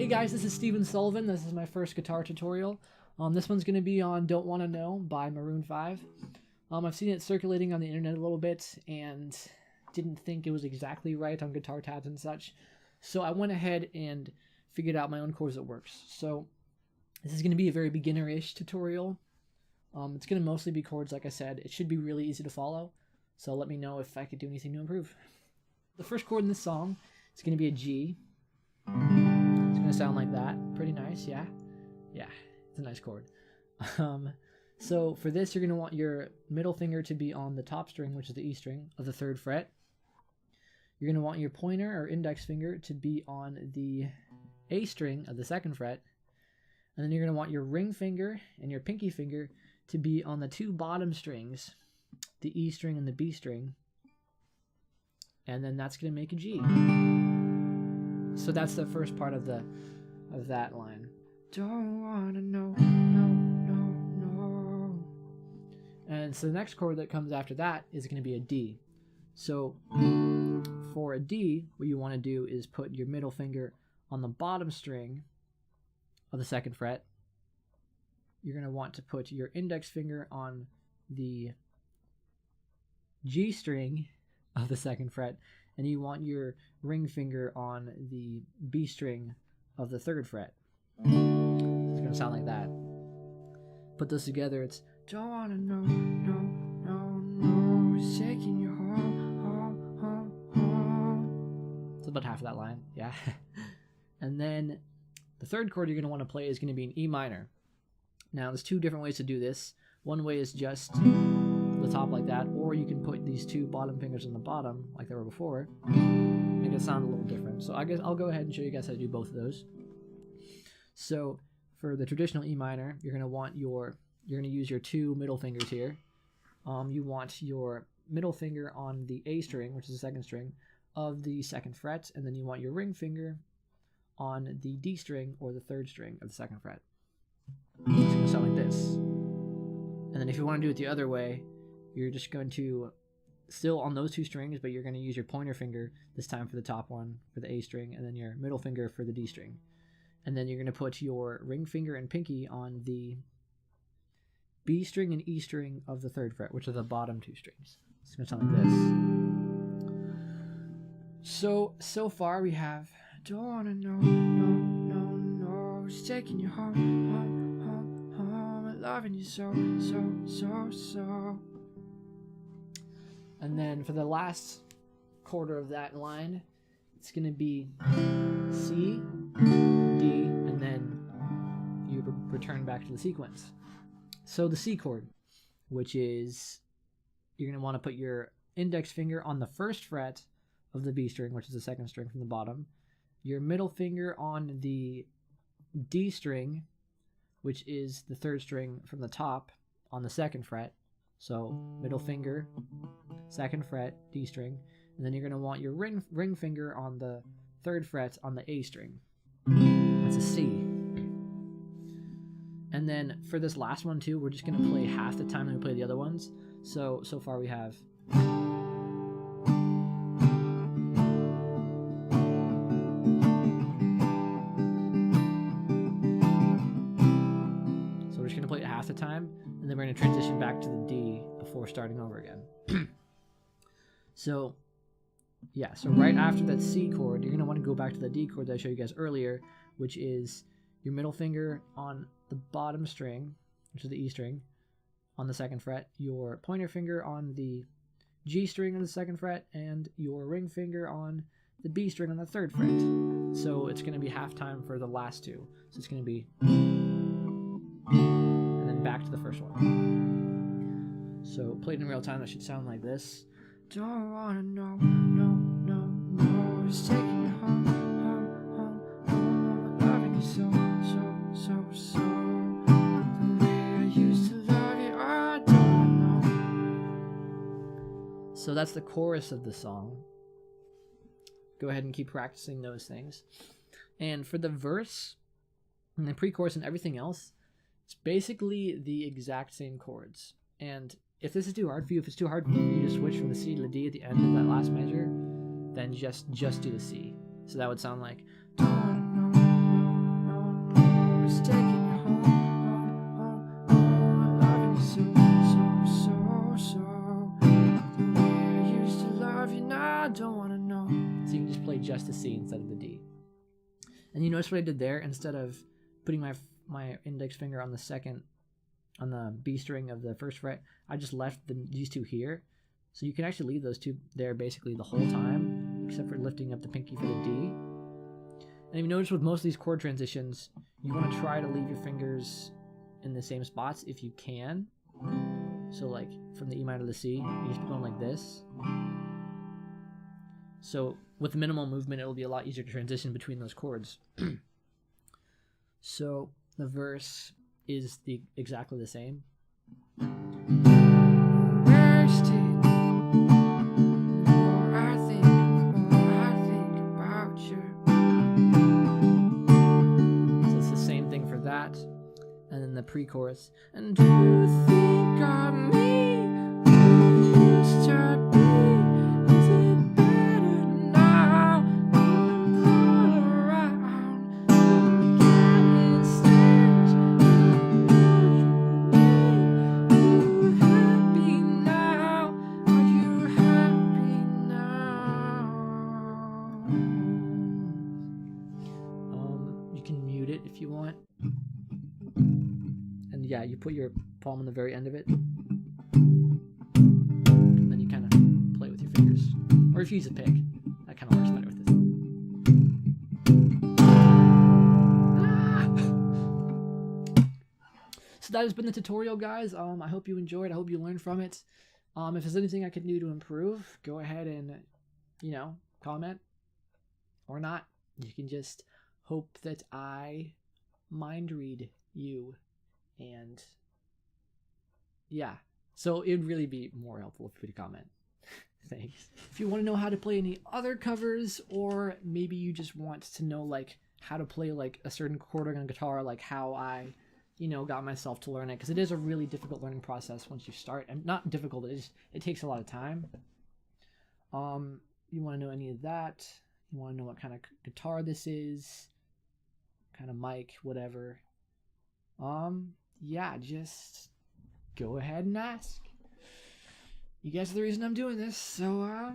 Hey guys, this is Steven Sullivan. This is my first guitar tutorial. This one's going to be on Don't Wanna Know by Maroon 5. I've seen it circulating on the internet a little bit and didn't think it was exactly right on guitar tabs and such. So I went ahead and figured out my own chords that works. So this is going to be a very beginner-ish tutorial. It's going to mostly be chords, like I said. It should be really easy to follow. So let me know if I could do anything to improve. The first chord in this song is going to be a G. It's going to sound like that. Pretty nice, yeah? Yeah, it's a nice chord. So for this, you're going to want your middle finger to be on the top string, which is the E string, of the 3rd fret. You're going to want your pointer or index finger to be on the A string of the 2nd fret. And then you're going to want your ring finger and your pinky finger to be on the 2 bottom strings, the E string and the B string. And then that's going to make a G. So that's the first part of that line. Don't wanna know, no, no, no. And so the next chord that comes after that is going to be a D. So for a D, what you want to do is put your middle finger on the bottom string of the 2nd fret. You're going to want to put your index finger on the G string of the 2nd fret, and you want your ring finger on the B string of the 3rd fret. It's going to sound like that. Put those together, it's don't wanna know, no, no, no, it's taking you home, home, home, home. It's about half of that line, yeah. And then the 3rd chord you're going to want to play is going to be an E minor. Now there's 2 different ways to do this. One way is just the top like that, or you can put these 2 bottom fingers on the bottom like they were before, make it sound a little different. So I guess I'll go ahead and show you guys how to do both of those. So for the traditional E minor, you're going to use your 2 middle fingers here. You want your middle finger on the A string, which is the 2nd string of the 2nd fret, and then you want your ring finger on the D string or the 3rd string of the 2nd fret. It's going to sound like this. And then if you want to do it the other way, you're just going to, still on those 2 strings, but you're going to use your pointer finger this time for the top one, for the A string, and then your middle finger for the D string. And then you're going to put your ring finger and pinky on the B string and E string of the 3rd fret, which are the bottom 2 strings. It's going to sound like this. So far we have, don't wanna know, no, no, no, it's taking you home, home, home, home, loving you so, so, so, so. And then for the last quarter of that line, it's going to be C, D, and then you return back to the sequence. So the C chord, which is, you're going to want to put your index finger on the 1st fret of the B string, which is the 2nd string from the bottom, your middle finger on the D string, which is the 3rd string from the top on the 2nd fret. So middle finger, 2nd fret, D string, and then you're going to want your ring finger on the 3rd fret on the A string. That's a C. And then for this last one too, we're just going to play half the time that we play the other ones. So far we have. So we're just going to play it half the time, and then we're going to transition back to the D before starting over again. So right after that C chord, you're going to want to go back to the D chord that I showed you guys earlier, which is your middle finger on the bottom string, which is the E string, on the 2nd fret, your pointer finger on the G string on the 2nd fret, and your ring finger on the B string on the 3rd fret. So it's going to be half time for the last 2. So it's going to be, and then back to the first one. So played in real time, that should sound like this. Don't wanna know, no, no, no, it's taking you home, home, home, home, loving you so, so, so, so, the way I used to love you, I don't know. So that's the chorus of the song. Go ahead and keep practicing those things. And for the verse, and the pre-chorus and everything else, it's basically the exact same chords. And if this is too hard for you, if it's too hard for you to switch from the C to the D at the end of that last measure, then just do the C. So that would sound like, don't wanna know, And you notice what I did there? Instead of putting my index finger on the B string of the first fret, I just left these two here. So you can actually leave those two there basically the whole time, except for lifting up the pinky for the D. And if you notice with most of these chord transitions, you want to try to leave your fingers in the same spots if you can. So like from the E minor to the C, you just be going like this. So with minimal movement, it'll be a lot easier to transition between those chords. So the verse is exactly the same. So it's the same thing for that. And then the pre-chorus. And do you think of me? Used to be. Is it better now? All around. Getting stairs. Are you happy now? Are you happy now? You can mute it if you want. And yeah, you put your palm on the very end of it. And then you kind of play with your fingers. Or if you use a pick, that kind of works better with this. So that has been the tutorial, guys. I hope you enjoyed. I hope you learned from it. If there's anything I can do to improve, go ahead and, comment. Or not. You can just hope that I mind read you. And yeah, so it would really be more helpful if you would comment. Thanks. If you want to know how to play any other covers, or maybe you just want to know like how to play like a certain chord on guitar, like how I, got myself to learn it, because it is a really difficult learning process once you start. And not difficult, it takes a lot of time. You want to know any of that? You want to know what kind of guitar this is, kind of mic, whatever. Yeah, just go ahead and ask. You guys are the reason I'm doing this, so,